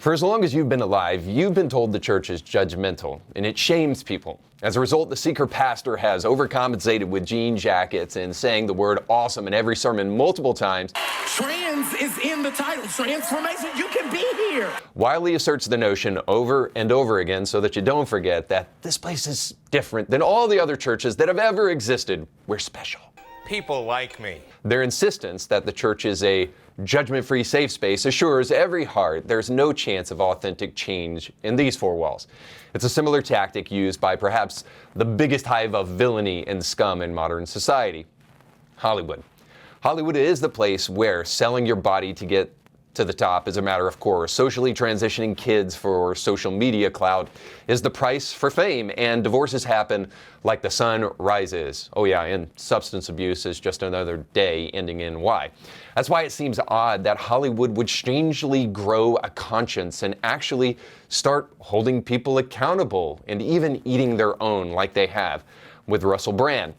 For as long as you've been alive, you've been told the church is judgmental, and it shames people. As a result, the seeker pastor has overcompensated with jean jackets and saying the word awesome in every sermon multiple times. Trans is in the title. Transformation, you can be here. While he asserts the notion over and over again so that you don't forget that this place is different than all the other churches that have ever existed. We're special. People like me. Their insistence that the church is a judgment-free safe space assures every heart there's no chance of authentic change in these four walls. It's a similar tactic used by perhaps the biggest hive of villainy and scum in modern society, Hollywood. Hollywood is the place where selling your body to get to the top is a matter of course. Socially transitioning kids for social media clout is the price for fame, and divorces happen like the sun rises. Oh yeah, and substance abuse is just another day ending in Y. That's why it seems odd that Hollywood would strangely grow a conscience and actually start holding people accountable and even eating their own like they have with Russell Brand.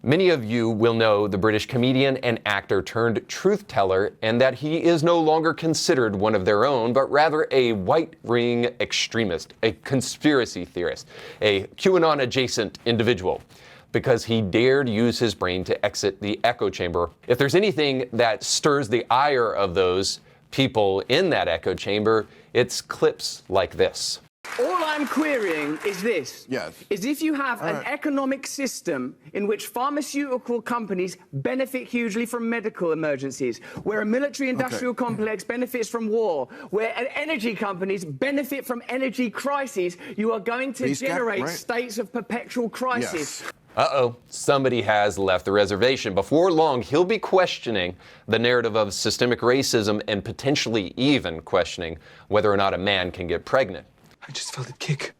Many of you will know the British comedian and actor turned truth teller, and that he is no longer considered one of their own, but rather a white ring extremist, a conspiracy theorist, a QAnon adjacent individual, because he dared use his brain to exit the echo chamber. If there's anything that stirs the ire of those people in that echo chamber, it's clips like this. All I'm querying is this. Yes. Is if you have an economic system in which pharmaceutical companies benefit hugely from medical emergencies, where a military-industrial complex benefits from war, where energy companies benefit from energy crises, you are going to generate states of perpetual crisis. Yes. Uh-oh, somebody has left the reservation. Before long, he'll be questioning the narrative of systemic racism and potentially even questioning whether or not a man can get pregnant. I just felt a kick.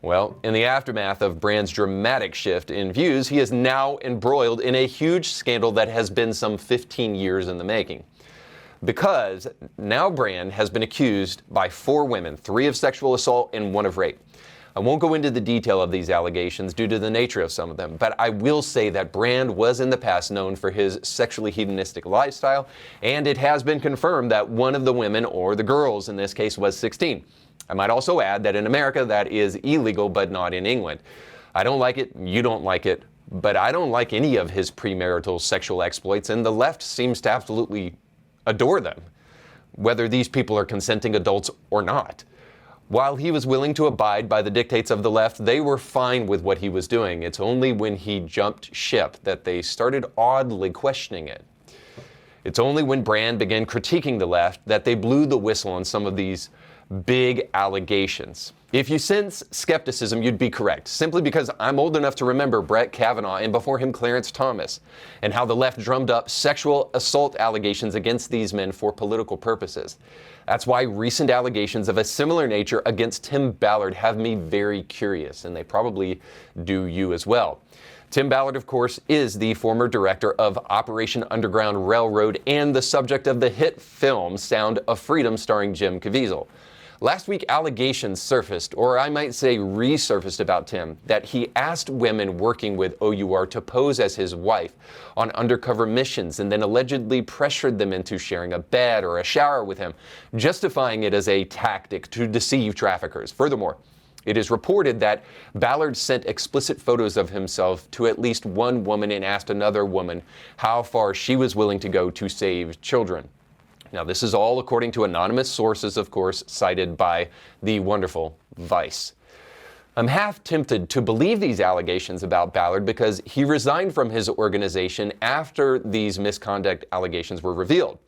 Well, in the aftermath of Brand's dramatic shift in views, he is now embroiled in a huge scandal that has been some 15 years in the making. Because now Brand has been accused by 4 women, 3 of sexual assault and 1 of rape. I won't go into the detail of these allegations due to the nature of some of them, but I will say that Brand was in the past known for his sexually hedonistic lifestyle, and it has been confirmed that one of the women, or the girls in this case, was 16. I might also add that in America that is illegal, but not in England. I don't like it, you don't like it, but I don't like any of his premarital sexual exploits, and the left seems to absolutely adore them, whether these people are consenting adults or not. While he was willing to abide by the dictates of the left, they were fine with what he was doing. It's only when he jumped ship that they started oddly questioning it. It's only when Brand began critiquing the left that they blew the whistle on some of these big allegations. If you sense skepticism, you'd be correct, simply because I'm old enough to remember Brett Kavanaugh and before him Clarence Thomas, and how the left drummed up sexual assault allegations against these men for political purposes. That's why recent allegations of a similar nature against Tim Ballard have me very curious, and they probably do you as well. Tim Ballard, of course, is the former director of Operation Underground Railroad and the subject of the hit film Sound of Freedom starring Jim Caviezel. Last week, allegations surfaced, or I might say resurfaced about Tim, that he asked women working with OUR to pose as his wife on undercover missions and then allegedly pressured them into sharing a bed or a shower with him, justifying it as a tactic to deceive traffickers. Furthermore, it is reported that Ballard sent explicit photos of himself to at least one woman and asked another woman how far she was willing to go to save children. Now, this is all according to anonymous sources, of course, cited by the wonderful Vice. I'm half tempted to believe these allegations about Ballard because he resigned from his organization after these misconduct allegations were revealed.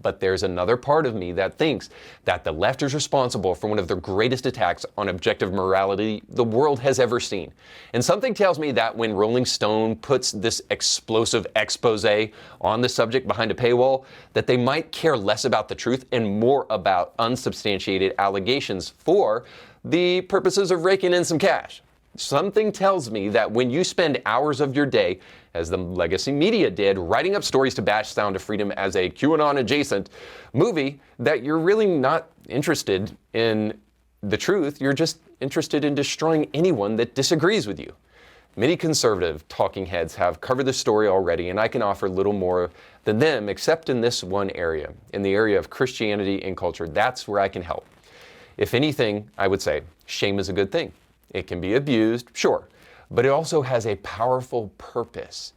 But there's another part of me that thinks that the left is responsible for one of the greatest attacks on objective morality the world has ever seen. And something tells me that when Rolling Stone puts this explosive expose on the subject behind a paywall, that they might care less about the truth and more about unsubstantiated allegations for the purposes of raking in some cash. Something tells me that when you spend hours of your day, as the legacy media did, writing up stories to bash Sound of Freedom as a QAnon-adjacent movie, that you're really not interested in the truth. You're just interested in destroying anyone that disagrees with you. Many conservative talking heads have covered the story already, and I can offer little more than them, except in this one area, in the area of Christianity and culture. That's where I can help. If anything, I would say shame is a good thing. It can be abused, sure, but it also has a powerful purpose.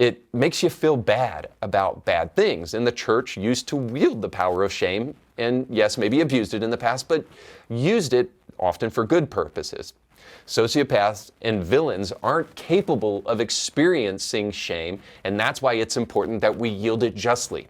It makes you feel bad about bad things, and the church used to wield the power of shame, and yes, maybe abused it in the past, but used it often for good purposes. Sociopaths and villains aren't capable of experiencing shame, and that's why it's important that we yield it justly.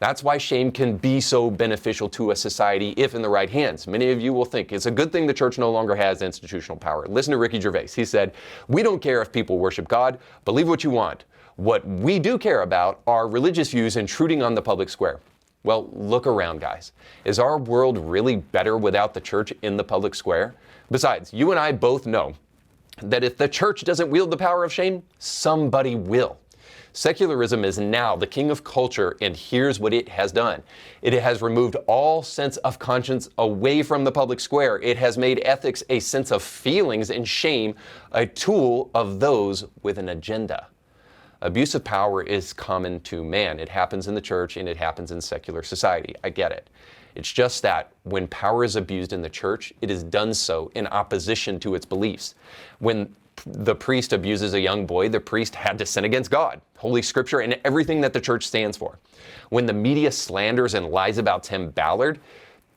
That's why shame can be so beneficial to a society if in the right hands. Many of you will think it's a good thing the church no longer has institutional power. Listen to Ricky Gervais. He said, "We don't care if people worship God. Believe what you want. What we do care about are religious views intruding on the public square." Well, look around, guys. Is our world really better without the church in the public square? Besides, you and I both know that if the church doesn't wield the power of shame, somebody will. Secularism is now the king of culture, and here's what it has done. It has removed all sense of conscience away from the public square. It has made ethics a sense of feelings and shame a tool of those with an agenda. Abuse of power is common to man. It happens in the church and it happens in secular society. I get it. It's just that when power is abused in the church, it is done so in opposition to its beliefs. When the priest abuses a young boy, the priest had to sin against God, Holy Scripture, and everything that the church stands for. When the media slanders and lies about Tim Ballard,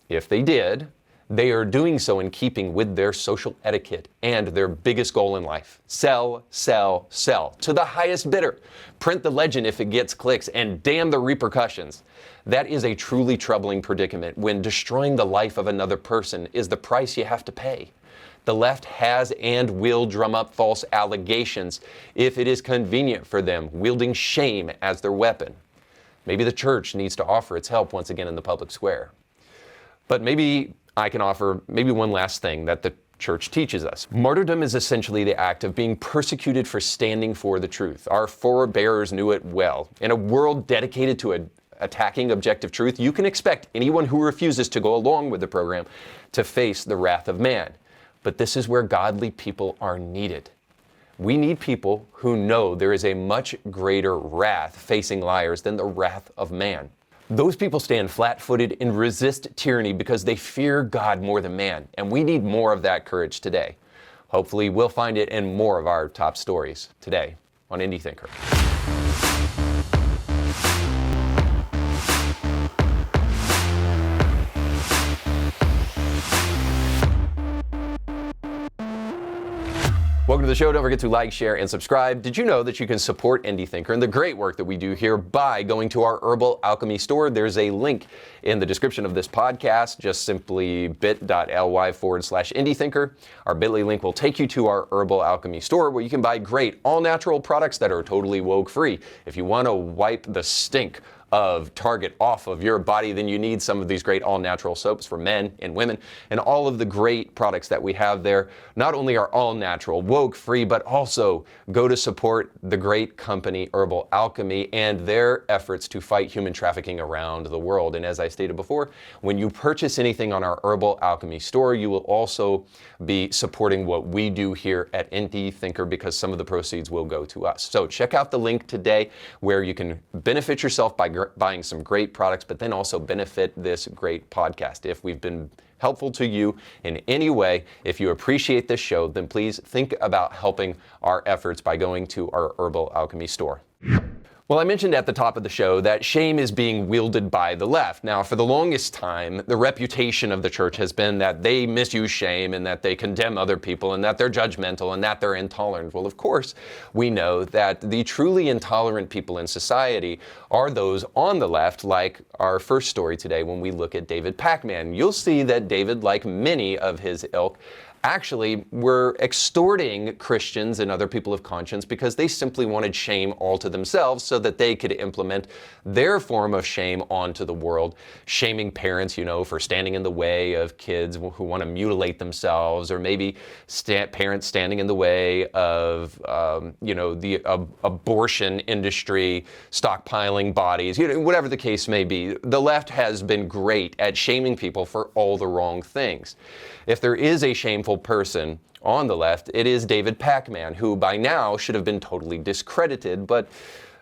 if they did, they are doing so in keeping with their social etiquette and their biggest goal in life. Sell, sell, sell to the highest bidder. Print the legend if it gets clicks, and damn the repercussions. That is a truly troubling predicament when destroying the life of another person is the price you have to pay. The left has and will drum up false allegations if it is convenient for them, wielding shame as their weapon. Maybe the church needs to offer its help once again in the public square. But maybe I can offer one last thing that the church teaches us. Martyrdom is essentially the act of being persecuted for standing for the truth. Our forebears knew it well. In a world dedicated to attacking objective truth, you can expect anyone who refuses to go along with the program to face the wrath of man. But this is where godly people are needed. We need people who know there is a much greater wrath facing liars than the wrath of man. Those people stand flat-footed and resist tyranny because they fear God more than man, and we need more of that courage today. Hopefully, we'll find it in more of our top stories today on Indie Thinker. Welcome to the show. Don't forget to like, share, and subscribe. Did you know that you can support Indie Thinker and the great work that we do here by going to our Herbal Alchemy store? There's a link in the description of this podcast, just simply bit.ly/Indie Thinker. Our bit.ly link will take you to our Herbal Alchemy store where you can buy great all-natural products that are totally woke-free. If you want to wipe the stink of Target off of your body, then you need some of these great all-natural soaps for men and women, and all of the great products that we have there not only are all-natural, woke-free, but also go to support the great company Herbal Alchemy and their efforts to fight human trafficking around the world. And as I stated before, when you purchase anything on our Herbal Alchemy store, you will also be supporting what we do here at Indie Thinker because some of the proceeds will go to us. So check out the link today where you can benefit yourself by buying some great products, but then also benefit this great podcast. If we've been helpful to you in any way, if you appreciate this show, then please think about helping our efforts by going to our Herbal Alchemy store. Well, I mentioned at the top of the show that shame is being wielded by the left. Now, for the longest time, the reputation of the church has been that they misuse shame and that they condemn other people and that they're judgmental and that they're intolerant. Well, of course, we know that the truly intolerant people in society are those on the left, like our first story today when we look at David Pakman. You'll see that David, like many of his ilk, actually were extorting Christians and other people of conscience because they simply wanted shame all to themselves so that they could implement their form of shame onto the world, shaming parents, for standing in the way of kids who want to mutilate themselves, or maybe parents standing in the way of, the abortion industry, stockpiling bodies, whatever the case may be. The left has been great at shaming people for all the wrong things. If there is a shameful person on the left, it is David Pakman, who by now should have been totally discredited, but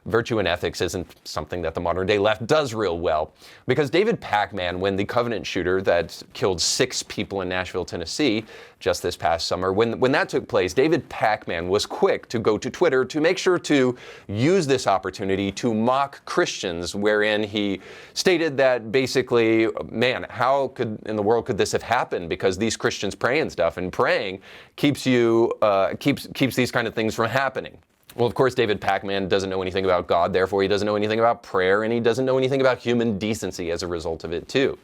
virtue and ethics isn't something that the modern day left does real well. Because David Pakman, when the Covenant shooter that killed 6 people in Nashville, Tennessee, just this past summer, when that took place, David Pakman was quick to go to Twitter to make sure to use this opportunity to mock Christians, wherein he stated that basically, man, how in the world could this have happened? Because these Christians pray and stuff, and praying keeps these kind of things from happening. Well, of course, David Pakman doesn't know anything about God, therefore he doesn't know anything about prayer, and he doesn't know anything about human decency as a result of it, too.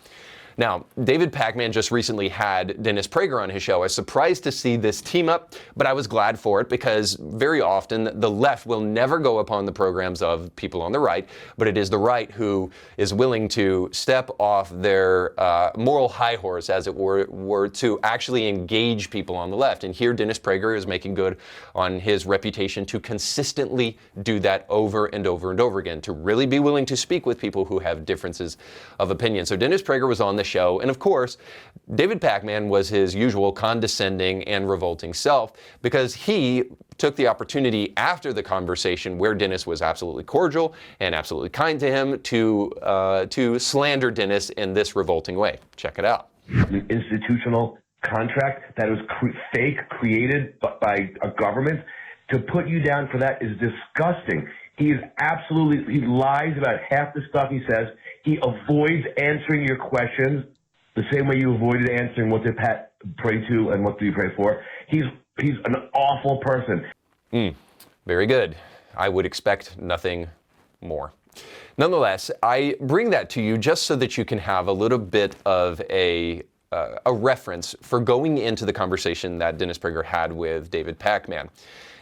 Now, David Pakman just recently had Dennis Prager on his show. I was surprised to see this team up, but I was glad for it because very often the left will never go upon the programs of people on the right, but it is the right who is willing to step off their moral high horse, as it were, to actually engage people on the left. And here Dennis Prager is making good on his reputation to consistently do that over and over and over again, to really be willing to speak with people who have differences of opinion. So Dennis Prager was on the show, and of course, David Pakman was his usual condescending and revolting self because he took the opportunity after the conversation where Dennis was absolutely cordial and absolutely kind to him to slander Dennis in this revolting way. Check it out. An institutional contract that was created by a government. To put you down for that is disgusting. He lies about half the stuff he says. He avoids answering your questions the same way you avoided answering what to pray to and what do you pray for. He's an awful person. Very good. I would expect nothing more. Nonetheless, I bring that to you just so that you can have a little bit of a reference for going into the conversation that Dennis Prager had with David Pakman.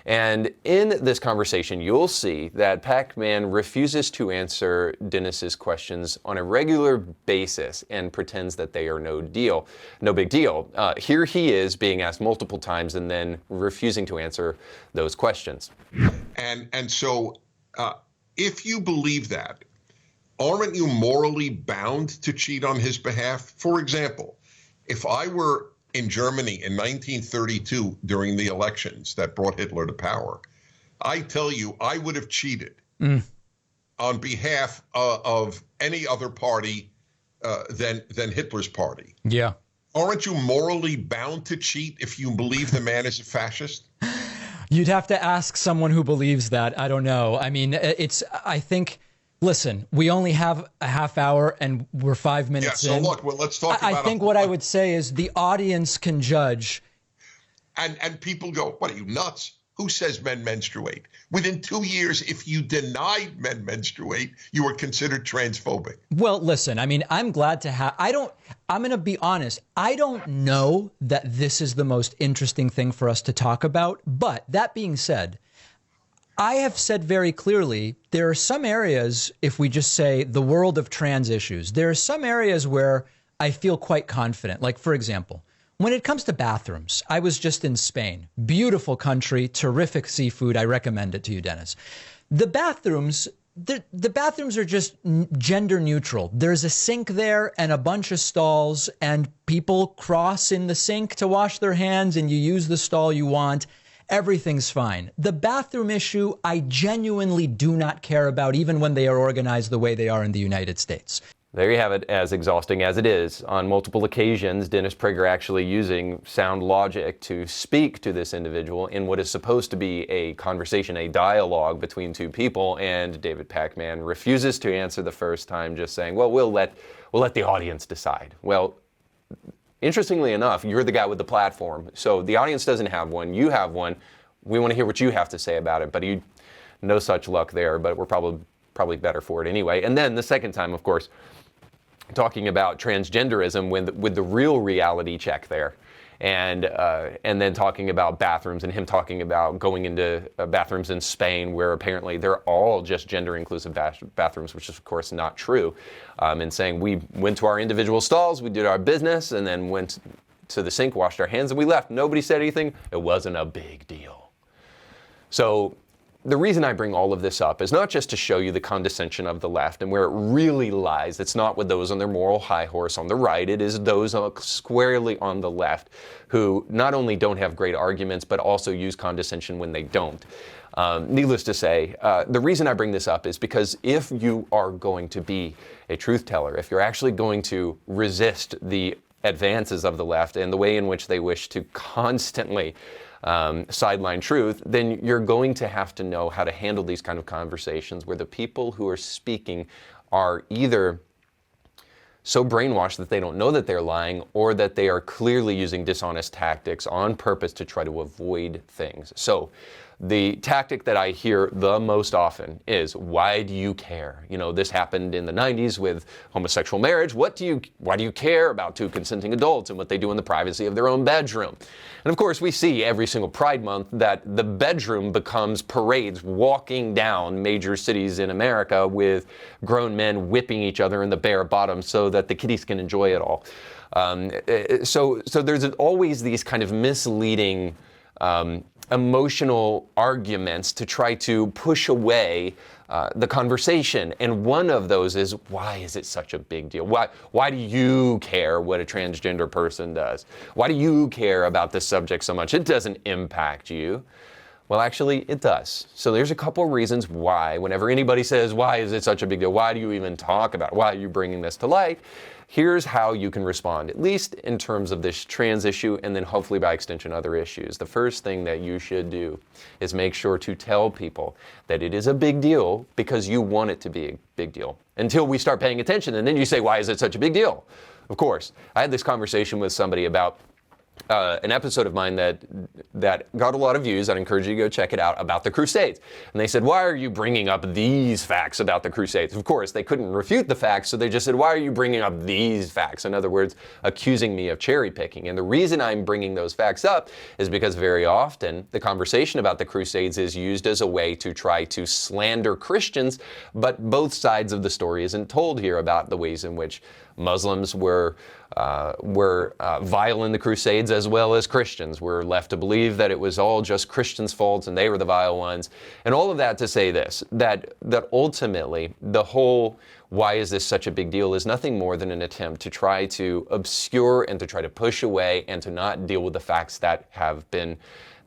And in this conversation, you'll see that Pakman refuses to answer Dennis's questions on a regular basis and pretends that they are no big deal. Here he is being asked multiple times and then refusing to answer those questions. And so if you believe that, aren't you morally bound to cheat on his behalf? For example, if I were in Germany in 1932 during the elections that brought Hitler to power, I tell you, I would have cheated on behalf of any other party than Hitler's party. Yeah. Aren't you morally bound to cheat if you believe the man is a fascist? You'd have to ask someone who believes that. I don't know. I mean, I think, listen, we only have a half hour and we're 5 minutes in. Yeah, so look, well, let's talk about I think what I would say is the audience can judge. And people go, what are you, nuts? Who says men menstruate? Within 2 years, if you denied men menstruate, you were considered transphobic. Well, listen, I mean, I'm glad to have, I'm going to be honest. I don't know that this is the most interesting thing for us to talk about. But that being said, I have said very clearly, there are some areas, if we just say the world of trans issues, there are some areas where I feel quite confident. Like, for example, when it comes to bathrooms, I was just in Spain. Beautiful country, terrific seafood. I recommend it to you, Dennis. The bathrooms are just gender neutral. There's a sink there and a bunch of stalls, and people cross in the sink to wash their hands, and you use the stall you want. Everything's fine. The bathroom issue, I genuinely do not care about, even when they are organized the way they are in the United States. There you have it. As exhausting as it is, on multiple occasions, Dennis Prager actually using sound logic to speak to this individual in what is supposed to be a conversation, a dialogue between two people, and David Pakman refuses to answer the first time, just saying, well, we'll let the audience decide. Well, interestingly enough, you're the guy with the platform, so the audience doesn't have one. You have one. We want to hear what you have to say about it, but no such luck there, but we're probably better for it anyway. And then the second time, of course, talking about transgenderism with the real reality check there, and then talking about bathrooms and him talking about going into bathrooms in Spain where apparently they're all just gender-inclusive bathrooms, which is, of course, not true, and saying we went to our individual stalls, we did our business, and then went to the sink, washed our hands, and we left. Nobody said anything. It wasn't a big deal. So the reason I bring all of this up is not just to show you the condescension of the left and where it really lies. It's not with those on their moral high horse on the right. It is those squarely on the left who not only don't have great arguments, but also use condescension when they don't. Needless to say, the reason I bring this up is because if you are going to be a truth teller, if you're actually going to resist the advances of the left and the way in which they wish to constantly sideline truth, then you're going to have to know how to handle these kind of conversations where the people who are speaking are either so brainwashed that they don't know that they're lying, or that they are clearly using dishonest tactics on purpose to try to avoid things. So the tactic that I hear the most often is, why do you care? You know, this happened in the 90s with homosexual marriage. Why do you care about two consenting adults and what they do in the privacy of their own bedroom? And of course, we see every single Pride Month that the bedroom becomes parades walking down major cities in America with grown men whipping each other in the bare bottom so that the kiddies can enjoy it all. So there's always these kind of misleading emotional arguments to try to push away the conversation. And one of those is, why is it such a big deal? Why do you care what a transgender person does? Why do you care about this subject so much? It doesn't impact you. Well, actually, it does. So there's a couple reasons why, whenever anybody says, why is it such a big deal? Why do you even talk about it? Why are you bringing this to light? Here's how you can respond, at least in terms of this trans issue, and then hopefully by extension other issues. The first thing that you should do is make sure to tell people that it is a big deal because you want it to be a big deal, until we start paying attention, and then you say, why is it such a big deal? Of course, I had this conversation with somebody about an episode of mine that got a lot of views. I'd encourage you to go check it out, about the Crusades. And they said, why are you bringing up these facts about the Crusades? Of course, they couldn't refute the facts, so they just said, why are you bringing up these facts? In other words, accusing me of cherry picking. And the reason I'm bringing those facts up is because very often the conversation about the Crusades is used as a way to try to slander Christians, but both sides of the story isn't told here about the ways in which Muslims were vile in the Crusades, as well as Christians. We're left to believe that it was all just Christians' faults and they were the vile ones. And all of that to say this, that ultimately the whole why is this such a big deal is nothing more than an attempt to try to obscure and to try to push away and to not deal with the facts that have been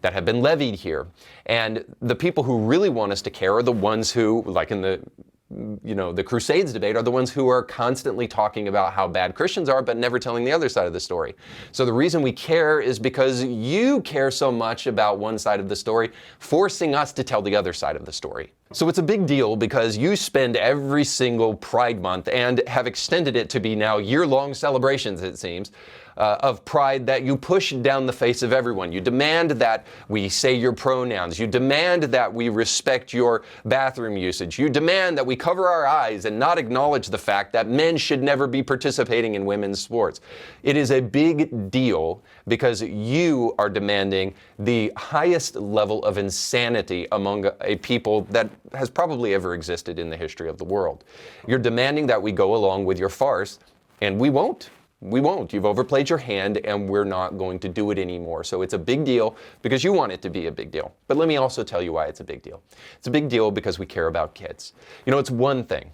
levied here. And the people who really want us to care are the ones who, like in the Crusades debate, are the ones who are constantly talking about how bad Christians are, but never telling the other side of the story. So the reason we care is because you care so much about one side of the story, forcing us to tell the other side of the story. So it's a big deal because you spend every single Pride Month, and have extended it to be now year-long celebrations, it seems, of pride, that you push down the face of everyone. You demand that we say your pronouns. You demand that we respect your bathroom usage. You demand that we cover our eyes and not acknowledge the fact that men should never be participating in women's sports. It is a big deal because you are demanding the highest level of insanity among a people that has probably ever existed in the history of the world. You're demanding that we go along with your farce, and we won't. We won't. You've overplayed your hand, and we're not going to do it anymore. So it's a big deal because you want it to be a big deal. But let me also tell you why it's a big deal. It's a big deal because we care about kids. You know, it's one thing,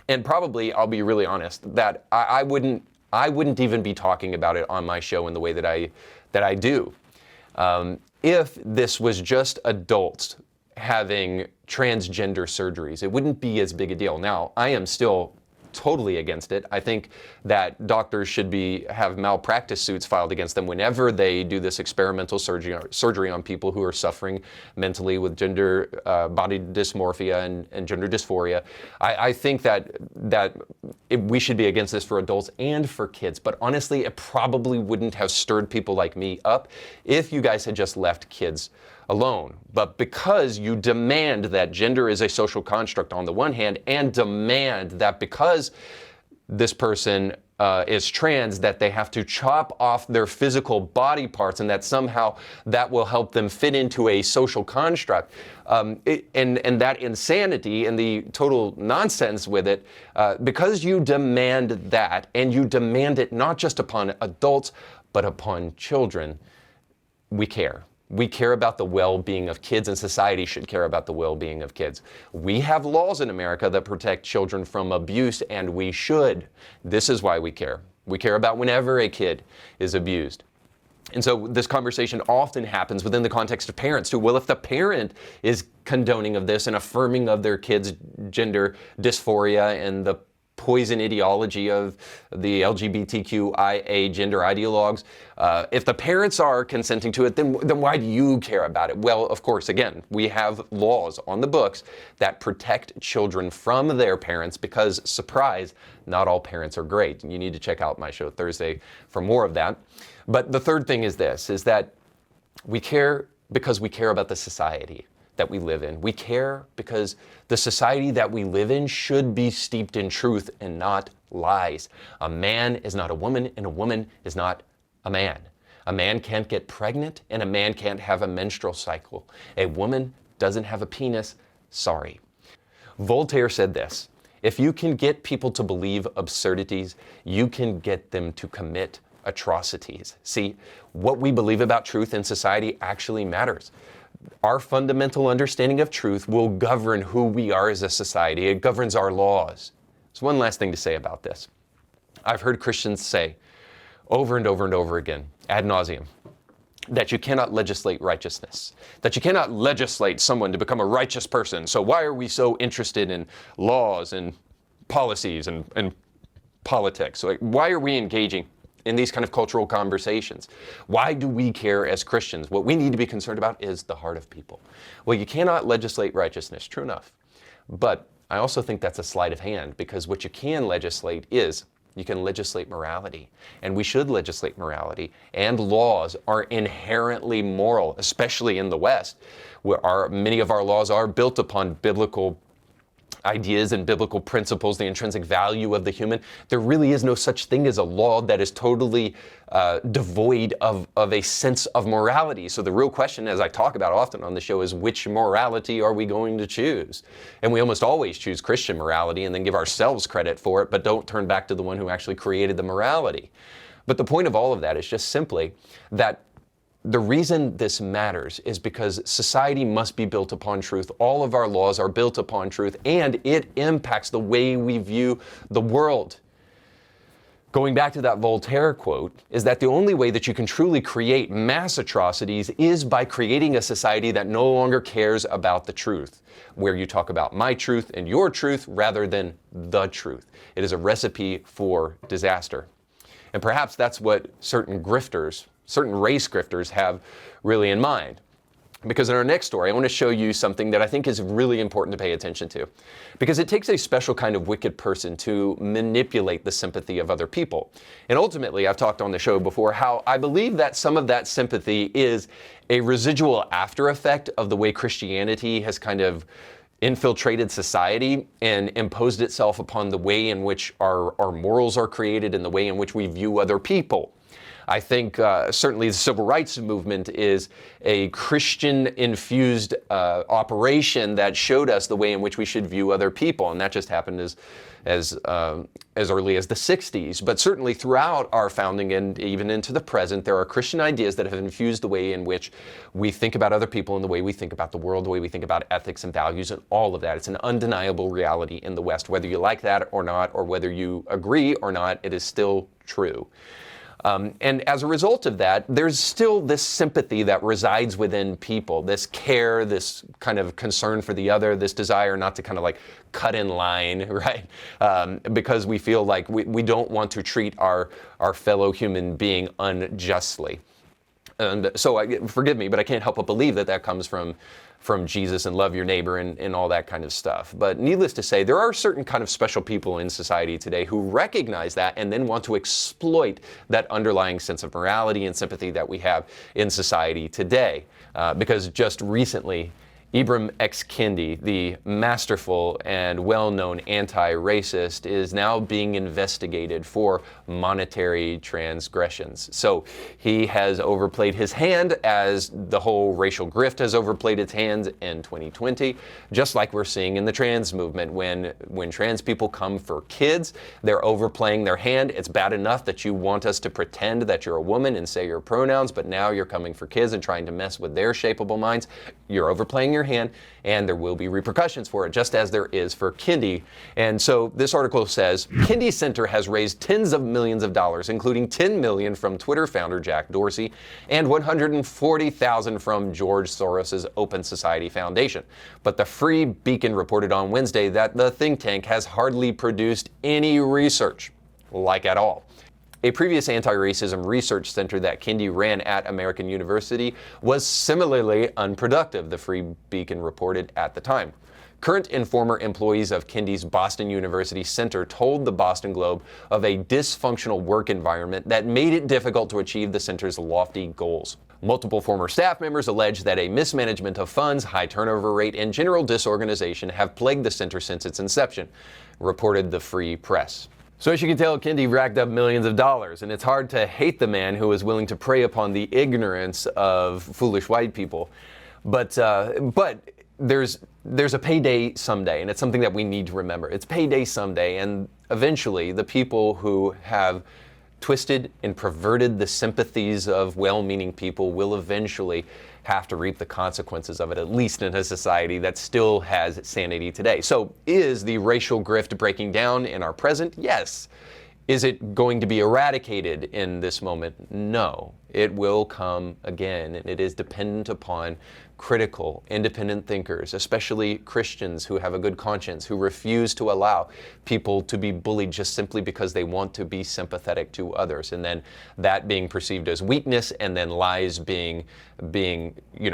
and probably, I'll be really honest, that I wouldn't even be talking about it on my show in the way that I do. If this was just adults having transgender surgeries, it wouldn't be as big a deal. Now, I am still totally against it. I think that doctors should have malpractice suits filed against them whenever they do this experimental surgery on people who are suffering mentally with gender body dysmorphia and gender dysphoria. I think that we should be against this for adults and for kids. But honestly, it probably wouldn't have stirred people like me up if you guys had just left kids alone. But because you demand that gender is a social construct on the one hand, and demand that because this person is trans, that they have to chop off their physical body parts, and that somehow that will help them fit into a social construct, and that insanity and the total nonsense with it, because you demand that, and you demand it not just upon adults, but upon children, we care. We care about the well-being of kids, and society should care about the well-being of kids. We have laws in America that protect children from abuse, and we should. This is why we care. We care about whenever a kid is abused. And so this conversation often happens within the context of parents too. Well, if the parent is condoning of this and affirming of their kids' gender dysphoria and the poison ideology of the LGBTQIA gender ideologues, if the parents are consenting to it, then why do you care about it? Well, of course, again, we have laws on the books that protect children from their parents because, surprise, not all parents are great. You need to check out my show Thursday for more of that. But the third thing is this, is that we care because we care about the society that we live in. We care because the society that we live in should be steeped in truth and not lies. A man is not a woman, and a woman is not a man. A man can't get pregnant, and a man can't have a menstrual cycle. A woman doesn't have a penis. Sorry. Voltaire said this: if you can get people to believe absurdities, you can get them to commit atrocities. See, what we believe about truth in society actually matters. Our fundamental understanding of truth will govern who we are as a society. It governs our laws. There's one last thing to say about this. I've heard Christians say over and over and over again, ad nauseum, that you cannot legislate righteousness, that you cannot legislate someone to become a righteous person. So why are we so interested in laws and policies and politics? So why are we engaging in these kind of cultural conversations? Why do we care as Christians? What we need to be concerned about is the heart of people. Well, you cannot legislate righteousness, true enough. But I also think that's a sleight of hand, because what you can legislate is you can legislate morality. And we should legislate morality. And laws are inherently moral, especially in the West, where many of our laws are built upon biblical ideas and biblical principles, the intrinsic value of the human. There really is no such thing as a law that is totally devoid of a sense of morality. So the real question, as I talk about often on the show, is which morality are we going to choose? And we almost always choose Christian morality and then give ourselves credit for it, but don't turn back to the one who actually created the morality. But the point of all of that is just simply that the reason this matters is because society must be built upon truth. All of our laws are built upon truth, and it impacts the way we view the world. Going back to that Voltaire quote, is that the only way that you can truly create mass atrocities is by creating a society that no longer cares about the truth, where you talk about my truth and your truth rather than the truth. It is a recipe for disaster. And perhaps that's what certain race grifters have really in mind. Because in our next story, I want to show you something that I think is really important to pay attention to. Because it takes a special kind of wicked person to manipulate the sympathy of other people. And ultimately, I've talked on the show before how I believe that some of that sympathy is a residual after effect of the way Christianity has kind of infiltrated society and imposed itself upon the way in which our morals are created and the way in which we view other people. I think certainly the civil rights movement is a Christian-infused operation that showed us the way in which we should view other people, and that just happened as early as the 60s. But certainly throughout our founding and even into the present, there are Christian ideas that have infused the way in which we think about other people and the way we think about the world, the way we think about ethics and values and all of that. It's an undeniable reality in the West. Whether you like that or not, or whether you agree or not, it is still true. And as a result of that, there's still this sympathy that resides within people, this care, this kind of concern for the other, this desire not to kind of like cut in line, right? Because we feel like we don't want to treat our fellow human being unjustly. And so, forgive me, but I can't help but believe that that comes from Jesus and love your neighbor and all that kind of stuff. But needless to say, there are certain kind of special people in society today who recognize that and then want to exploit that underlying sense of morality and sympathy that we have in society today. Because just recently Ibram X. Kendi, the masterful and well-known anti-racist, is now being investigated for monetary transgressions. So he has overplayed his hand, as the whole racial grift has overplayed its hands in 2020, just like we're seeing in the trans movement. When trans people come for kids, they're overplaying their hand. It's bad enough that you want us to pretend that you're a woman and say your pronouns, but now you're coming for kids and trying to mess with their shapeable minds. You're overplaying your hand, and there will be repercussions for it, just as there is for Kendi. And so this article says, Kendi Center has raised tens of millions of dollars, including $10 million from Twitter founder Jack Dorsey and $140,000 from George Soros's Open Society Foundation. But the Free Beacon reported on Wednesday that the think tank has hardly produced any research, like at all. A previous anti-racism research center that Kendi ran at American University was similarly unproductive, the Free Beacon reported at the time. Current and former employees of Kendi's Boston University Center told the Boston Globe of a dysfunctional work environment that made it difficult to achieve the center's lofty goals. Multiple former staff members allege that a mismanagement of funds, high turnover rate, and general disorganization have plagued the center since its inception, reported the Free Press. So as you can tell, Kendi racked up millions of dollars, and it's hard to hate the man who is willing to prey upon the ignorance of foolish white people. But there's a payday someday, and it's something that we need to remember. It's payday someday, and eventually the people who have twisted and perverted the sympathies of well-meaning people will eventually have to reap the consequences of it, at least in a society that still has sanity today. So is the racial grift breaking down in our present? Yes. Is it going to be eradicated in this moment? No. It will come again, and it is dependent upon critical, independent thinkers, especially Christians who have a good conscience, who refuse to allow people to be bullied just simply because they want to be sympathetic to others, and then that being perceived as weakness, and then lies being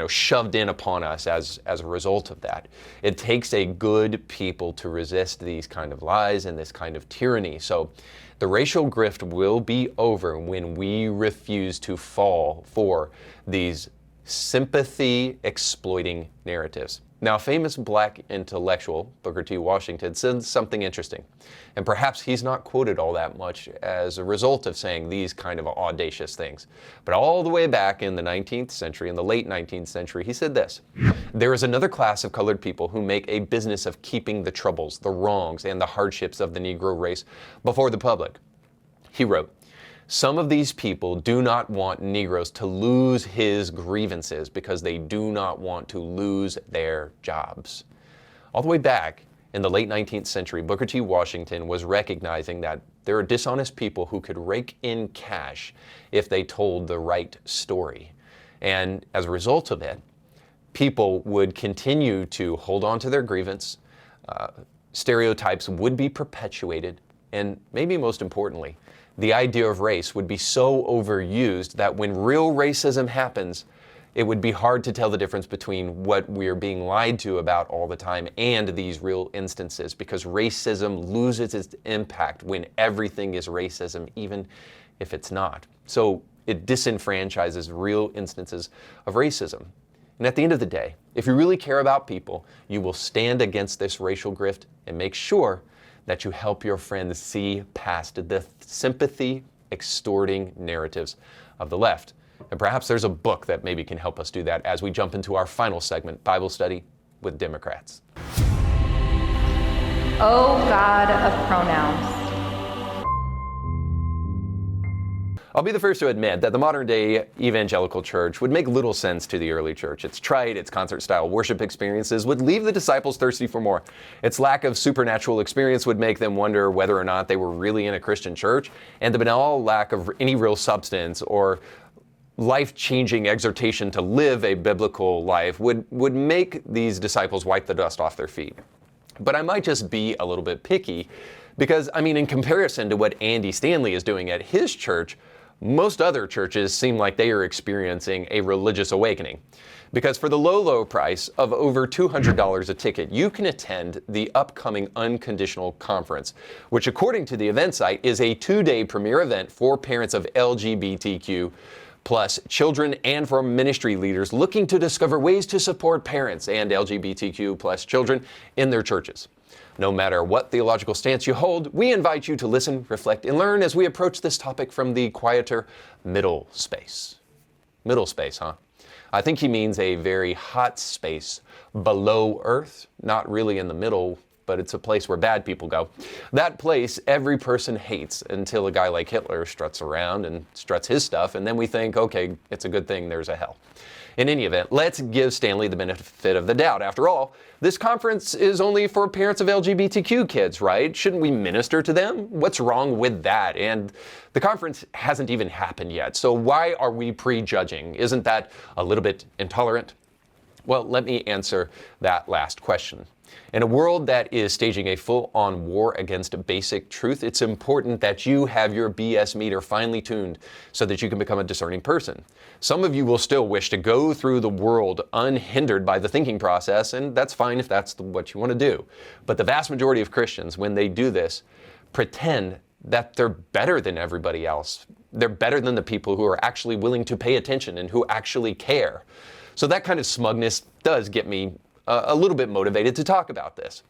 shoved in upon us as a result of that. It takes a good people to resist these kind of lies and this kind of tyranny. So the racial grift will be over when we refuse to fall for these sympathy exploiting narratives. Now, famous black intellectual Booker T. Washington said something interesting, and perhaps he's not quoted all that much as a result of saying these kind of audacious things. But all the way back in the 19th century, in the late 19th century, he said this: "There is another class of colored people who make a business of keeping the troubles, the wrongs, and the hardships of the Negro race before the public." He wrote, "Some of these people do not want Negroes to lose his grievances because they do not want to lose their jobs." All the way back in the late 19th century, Booker T. Washington was recognizing that there are dishonest people who could rake in cash if they told the right story. And as a result of it, people would continue to hold on to their grievance, stereotypes would be perpetuated, and maybe most importantly, the idea of race would be so overused that when real racism happens, it would be hard to tell the difference between what we're being lied to about all the time and these real instances, because racism loses its impact when everything is racism, even if it's not. So it disenfranchises real instances of racism. And at the end of the day, if you really care about people, you will stand against this racial grift and make sure that you help your friends see past the sympathy extorting narratives of the left. And perhaps there's a book that maybe can help us do that as we jump into our final segment, Bible Study with Democrats. Oh, God of pronouns. I'll be the first to admit that the modern-day evangelical church would make little sense to the early church. Its trite, its concert-style worship experiences would leave the disciples thirsty for more. Its lack of supernatural experience would make them wonder whether or not they were really in a Christian church, and the banal lack of any real substance or life-changing exhortation to live a biblical life would make these disciples wipe the dust off their feet. But I might just be a little bit picky because, in comparison to what Andy Stanley is doing at his church, most other churches seem like they are experiencing a religious awakening. Because for the low price of over $200 a ticket, you can attend the upcoming Unconditional conference, which according to the event site is a 2-day premier event for parents of LGBTQ plus children and for ministry leaders looking to discover ways to support parents and LGBTQ plus children in their churches. No matter what theological stance you hold, we invite you to listen, reflect, and learn as we approach this topic from the quieter middle space. Middle space, huh? I think he means a very hot space below Earth, not really in the middle, but it's a place where bad people go. That place every person hates until a guy like Hitler struts around and struts his stuff, and then we think, okay, it's a good thing there's a hell. In any event, let's give Stanley the benefit of the doubt. After all, this conference is only for parents of LGBTQ kids, right? Shouldn't we minister to them? What's wrong with that? And the conference hasn't even happened yet, so why are we prejudging? Isn't that a little bit intolerant? Well, let me answer that last question. In a world that is staging a full-on war against basic truth, it's important that you have your BS meter finely tuned so that you can become a discerning person. Some of you will still wish to go through the world unhindered by the thinking process, and that's fine if that's what you want to do. But the vast majority of Christians, when they do this, pretend that they're better than everybody else. They're better than the people who are actually willing to pay attention and who actually care. So that kind of smugness does get me a little bit motivated to talk about this.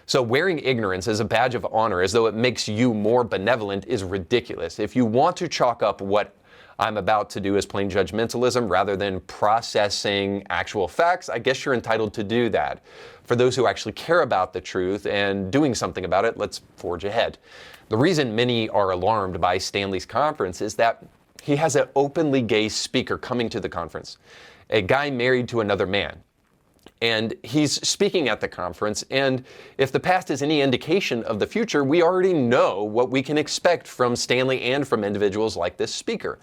So wearing ignorance as a badge of honor as though it makes you more benevolent is ridiculous. If you want to chalk up what I'm about to do as plain judgmentalism rather than processing actual facts, I guess you're entitled to do that. For those who actually care about the truth and doing something about it, let's forge ahead. The reason many are alarmed by Stanley's conference is that he has an openly gay speaker coming to the conference, a guy married to another man. And he's speaking at the conference, and if the past is any indication of the future, we already know what we can expect from Stanley and from individuals like this speaker.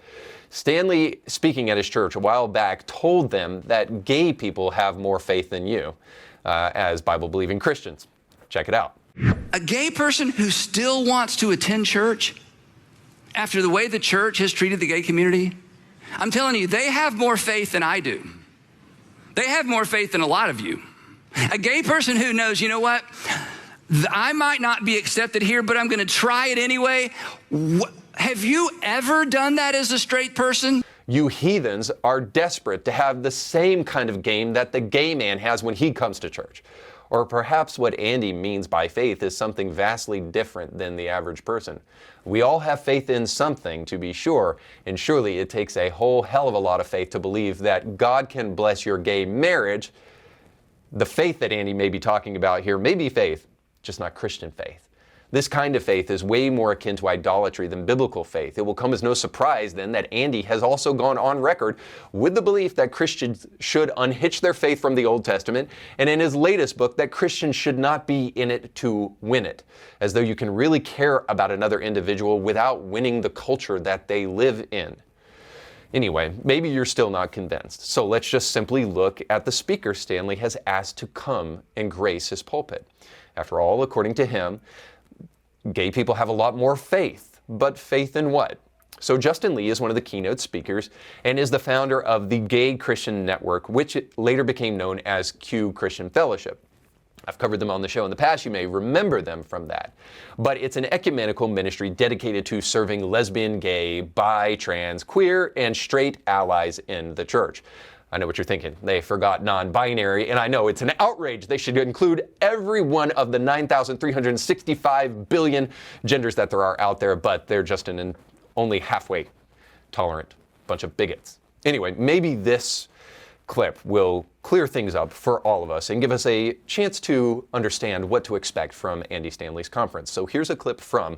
Stanley, speaking at his church a while back, told them that gay people have more faith than you, as Bible-believing Christians. Check it out. A gay person who still wants to attend church after the way the church has treated the gay community, I'm telling you, they have more faith than I do. They have more faith than a lot of you. A gay person who knows, you know what? I might not be accepted here, but I'm going to try it anyway. Have you ever done that as a straight person? You heathens are desperate to have the same kind of game that the gay man has when he comes to church. Or perhaps what Andy means by faith is something vastly different than the average person. We all have faith in something, to be sure, and surely it takes a whole hell of a lot of faith to believe that God can bless your gay marriage. The faith that Andy may be talking about here may be faith, just not Christian faith. This kind of faith is way more akin to idolatry than biblical faith. It will come as no surprise then that Andy has also gone on record with the belief that Christians should unhitch their faith from the Old Testament, and in his latest book that Christians should not be in it to win it, as though you can really care about another individual without winning the culture that they live in. Anyway, maybe you're still not convinced, so let's just simply look at the speaker Stanley has asked to come and grace his pulpit. After all, according to him, gay people have a lot more faith, but faith in what? So Justin Lee is one of the keynote speakers and is the founder of the Gay Christian Network, which later became known as Q Christian Fellowship. I've covered them on the show in the past. You may remember them from that. But it's an ecumenical ministry dedicated to serving lesbian, gay, bi, trans, queer, and straight allies in the church. I know what you're thinking. They forgot non-binary, and I know it's an outrage. They should include every one of the 9,365 billion genders that there are out there, but they're just an only halfway tolerant bunch of bigots. Anyway, maybe this clip will clear things up for all of us and give us a chance to understand what to expect from Andy Stanley's conference. So here's a clip from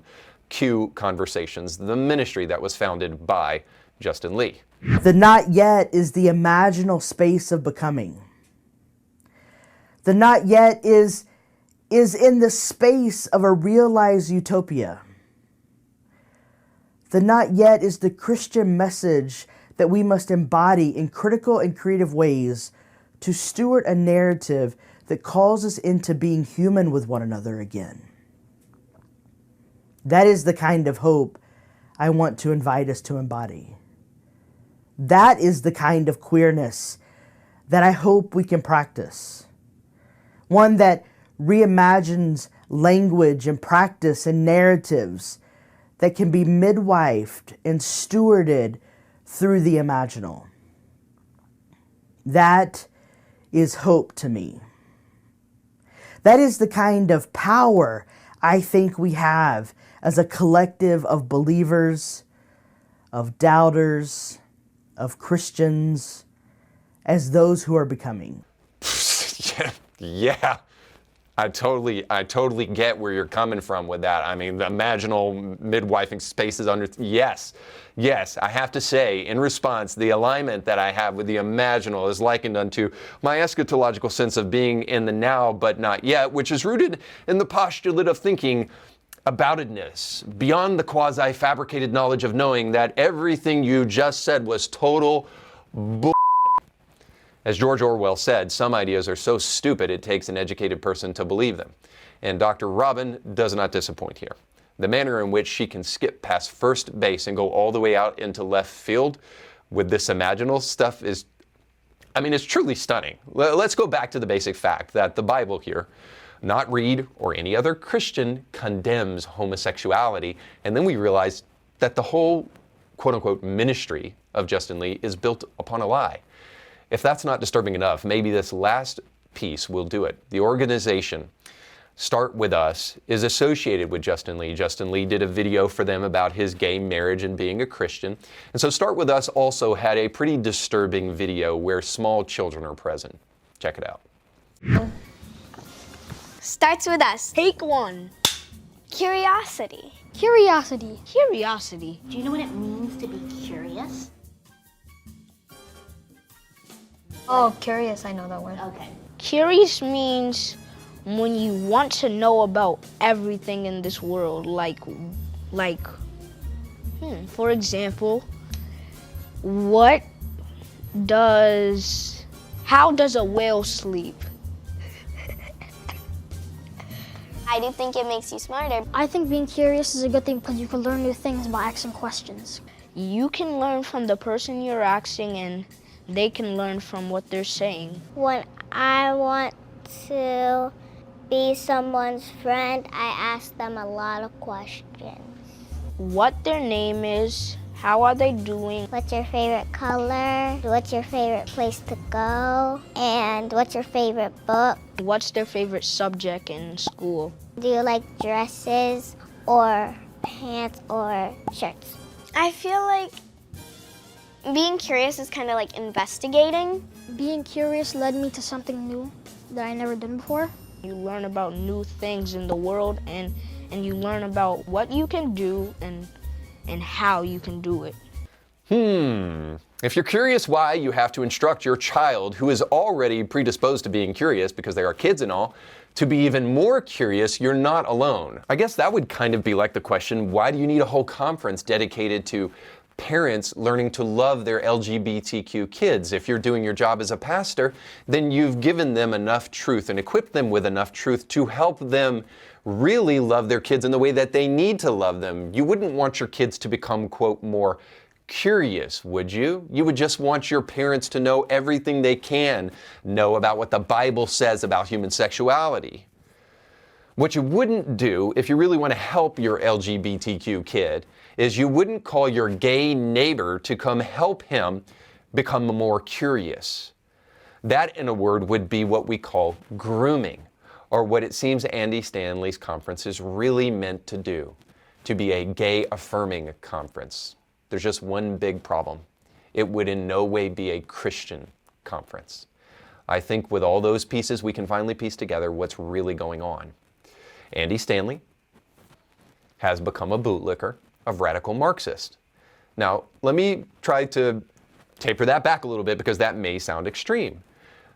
Q Conversations, the ministry that was founded by Justin Lee. The not yet is the imaginal space of becoming. The not yet is in the space of a realized utopia. The not yet is the Christian message that we must embody in critical and creative ways to steward a narrative that calls us into being human with one another again. That is the kind of hope I want to invite us to embody. That is the kind of queerness that I hope we can practice. One that reimagines language and practice and narratives that can be midwifed and stewarded through the imaginal. That is hope to me. That is the kind of power I think we have as a collective of believers, of doubters, of Christians, as those who are becoming. Yeah. I totally get where you're coming from with that. I mean, the imaginal midwifing spaces under, yes. I have to say, in response, the alignment that I have with the imaginal is likened unto my eschatological sense of being in the now but not yet, which is rooted in the postulate of thinking aboutedness, beyond the quasi-fabricated knowledge of knowing that everything you just said was total bull. As George Orwell said, some ideas are so stupid it takes an educated person to believe them. And Dr. Robin does not disappoint here. The manner in which she can skip past first base and go all the way out into left field with this imaginal stuff is, it's truly stunning. Let's go back to the basic fact that the Bible here, not Reed or any other Christian, condemns homosexuality. And then we realize that the whole quote-unquote ministry of Justin Lee is built upon a lie. If that's not disturbing enough, maybe this last piece will do it. The organization, Start With Us, is associated with Justin Lee. Justin Lee did a video for them about his gay marriage and being a Christian. And so Start With Us also had a pretty disturbing video where small children are present. Check it out. Starts with us. Take 1. Curiosity. Curiosity. Curiosity. Do you know what it means to be curious? Oh, curious, I know that word. Okay. Curious means when you want to know about everything in this world, for example, how does a whale sleep? I do think it makes you smarter. I think being curious is a good thing because you can learn new things by asking questions. You can learn from the person you're asking, and they can learn from what they're saying. When I want to be someone's friend, I ask them a lot of questions. What their name is, how are they doing? What's your favorite color? What's your favorite place to go? And what's your favorite book? What's their favorite subject in school? Do you like dresses or pants or shirts? I feel like being curious is kind of like investigating. Being curious led me to something new that I never done before. You learn about new things in the world, and you learn about what you can do and how you can do it. If you're curious why you have to instruct your child, who is already predisposed to being curious because they are kids and all, to be even more curious, you're not alone. I guess that would kind of be like the question, why do you need a whole conference dedicated to parents learning to love their LGBTQ kids? If you're doing your job as a pastor, then you've given them enough truth and equipped them with enough truth to help them really love their kids in the way that they need to love them. You wouldn't want your kids to become, quote, more curious, would you? You would just want your parents to know everything they can know about what the Bible says about human sexuality. What you wouldn't do if you really want to help your LGBTQ kid is you wouldn't call your gay neighbor to come help him become more curious. That, in a word, would be what we call grooming, or what it seems Andy Stanley's conference is really meant to do, to be a gay-affirming conference. There's just one big problem. It would in no way be a Christian conference. I think with all those pieces, we can finally piece together what's really going on. Andy Stanley has become a bootlicker of radical Marxist. Now, let me try to taper that back a little bit because that may sound extreme.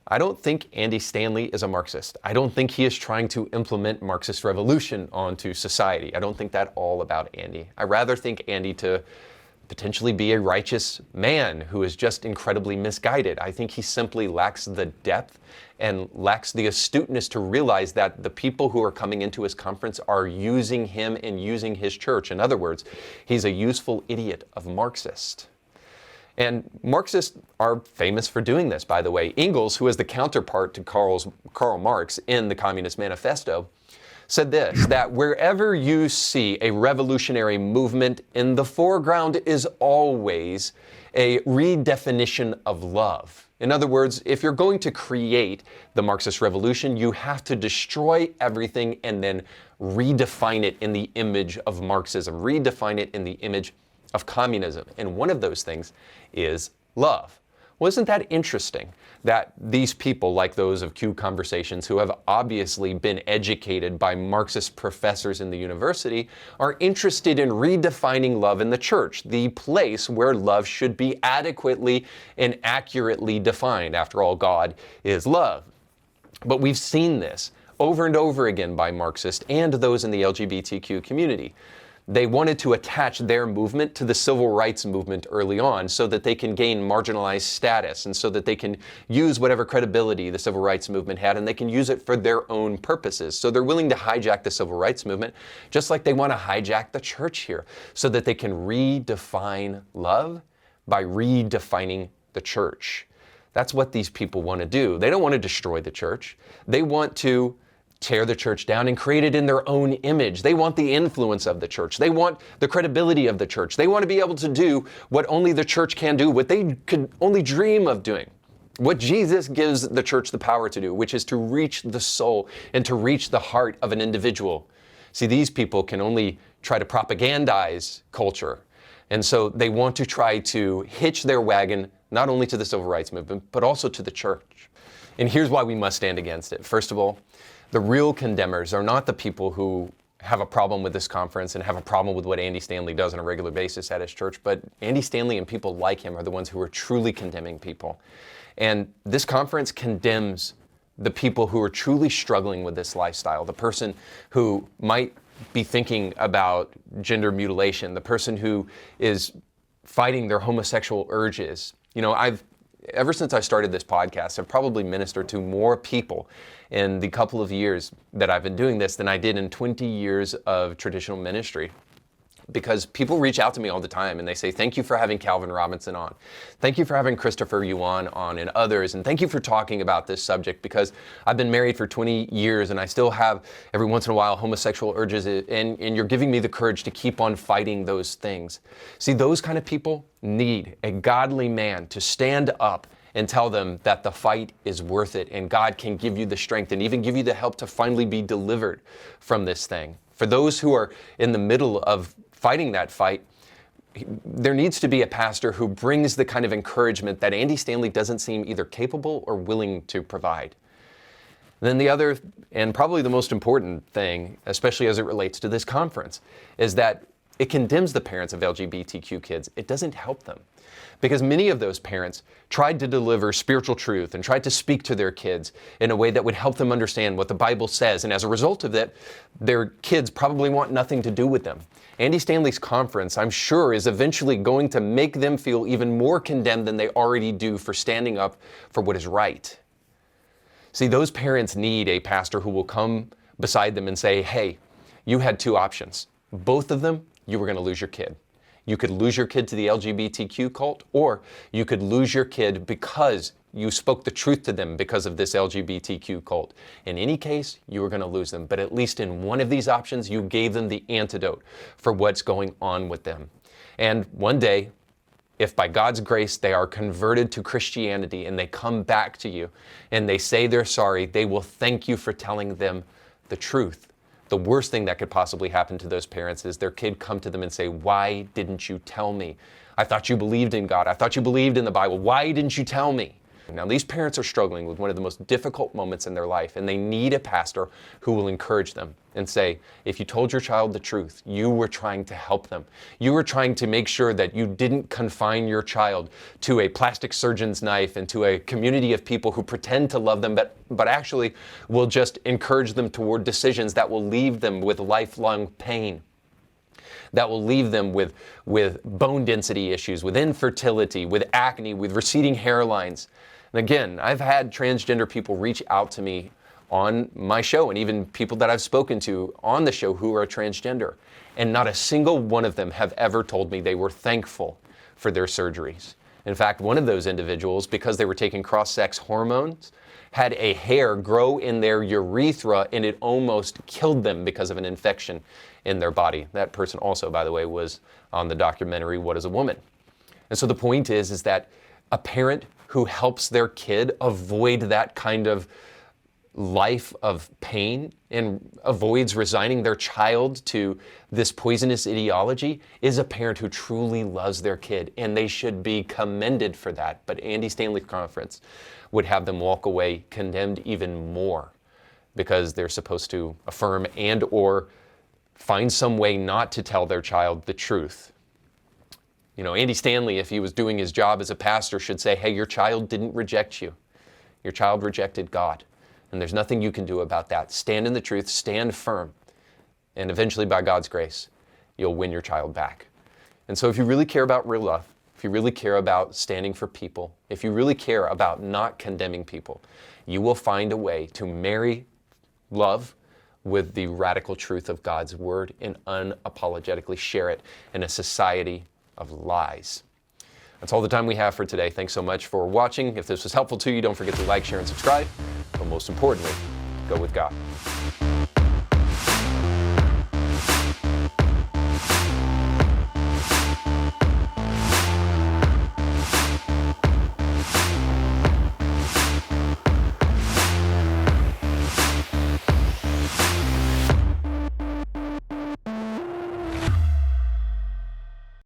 I don't think Andy Stanley is a Marxist. I don't think he is trying to implement Marxist revolution onto society. I don't think that all about Andy. I rather think Andy to potentially be a righteous man who is just incredibly misguided. I think he simply lacks the depth and lacks the astuteness to realize that the people who are coming into his conference are using him and using his church. In other words, he's a useful idiot of Marxist. And Marxists are famous for doing this, by the way. Engels, who is the counterpart to Karl Marx in the Communist Manifesto, said this, that wherever you see a revolutionary movement, in the foreground is always a redefinition of love. In other words, if you're going to create the Marxist revolution, you have to destroy everything and then redefine it in the image of Marxism, redefine it in the image of communism. And one of those things is love. Well, isn't that interesting that these people, like those of Q Conversations, who have obviously been educated by Marxist professors in the university, are interested in redefining love in the church, the place where love should be adequately and accurately defined. After all, God is love. But we've seen this over and over again by Marxists and those in the LGBTQ community. They wanted to attach their movement to the civil rights movement early on so that they can gain marginalized status and so that they can use whatever credibility the civil rights movement had and they can use it for their own purposes. So they're willing to hijack the civil rights movement just like they want to hijack the church here so that they can redefine love by redefining the church. That's what these people want to do. They don't want to destroy the church. They want to tear the church down and create it in their own image. They want the influence of the church. They want the credibility of the church. They want to be able to do what only the church can do, what they could only dream of doing. What Jesus gives the church the power to do, which is to reach the soul and to reach the heart of an individual. See, these people can only try to propagandize culture. And so they want to try to hitch their wagon not only to the civil rights movement, but also to the church. And here's why we must stand against it. First of all, the real condemners are not the people who have a problem with this conference and have a problem with what Andy Stanley does on a regular basis at his church, but Andy Stanley and people like him are the ones who are truly condemning people. And this conference condemns the people who are truly struggling with this lifestyle, the person who might be thinking about gender mutilation, the person who is fighting their homosexual urges. You know, ever since I started this podcast, I've probably ministered to more people in the couple of years that I've been doing this than I did in 20 years of traditional ministry. Because people reach out to me all the time and they say, thank you for having Calvin Robinson on. Thank you for having Christopher Yuan on and others. And thank you for talking about this subject because I've been married for 20 years and I still have every once in a while homosexual urges and you're giving me the courage to keep on fighting those things. See, those kind of people need a godly man to stand up and tell them that the fight is worth it and God can give you the strength and even give you the help to finally be delivered from this thing. For those who are in the middle of fighting that fight, there needs to be a pastor who brings the kind of encouragement that Andy Stanley doesn't seem either capable or willing to provide. Then the other, and probably the most important thing, especially as it relates to this conference, is that it condemns the parents of LGBTQ kids. It doesn't help them. Because many of those parents tried to deliver spiritual truth and tried to speak to their kids in a way that would help them understand what the Bible says. And as a result of that, their kids probably want nothing to do with them. Andy Stanley's conference, I'm sure, is eventually going to make them feel even more condemned than they already do for standing up for what is right. See, those parents need a pastor who will come beside them and say, hey, you had two options. Both of them, you were going to lose your kid. You could lose your kid to the LGBTQ cult, or you could lose your kid because you spoke the truth to them because of this LGBTQ cult. In any case, you were going to lose them. But at least in one of these options, you gave them the antidote for what's going on with them. And one day, if by God's grace they are converted to Christianity and they come back to you and they say they're sorry, they will thank you for telling them the truth. The worst thing that could possibly happen to those parents is their kid come to them and say, why didn't you tell me? I thought you believed in God. I thought you believed in the Bible. Why didn't you tell me? Now, these parents are struggling with one of the most difficult moments in their life, and they need a pastor who will encourage them and say, if you told your child the truth, you were trying to help them. You were trying to make sure that you didn't confine your child to a plastic surgeon's knife and to a community of people who pretend to love them, but actually will just encourage them toward decisions that will leave them with lifelong pain, that will leave them with bone density issues, with infertility, with acne, with receding hairlines. And again, I've had transgender people reach out to me on my show, and even people that I've spoken to on the show who are transgender, and not a single one of them have ever told me they were thankful for their surgeries. In fact, one of those individuals, because they were taking cross-sex hormones, had a hair grow in their urethra and it almost killed them because of an infection in their body. That person also, by the way, was on the documentary, What is a Woman? And so the point is that a parent who helps their kid avoid that kind of life of pain and avoids resigning their child to this poisonous ideology is a parent who truly loves their kid, and they should be commended for that. But Andy Stanley's conference would have them walk away condemned even more, because they're supposed to affirm and or find some way not to tell their child the truth. You know, Andy Stanley, if he was doing his job as a pastor, should say, hey, your child didn't reject you. Your child rejected God. And there's nothing you can do about that. Stand in the truth, stand firm, and eventually, by God's grace, you'll win your child back. And so if you really care about real love, if you really care about standing for people, if you really care about not condemning people, you will find a way to marry love with the radical truth of God's word and unapologetically share it in a society of lies. That's all the time we have for today. Thanks so much for watching. If this was helpful to you, don't forget to like, share, and subscribe. But most importantly, go with God.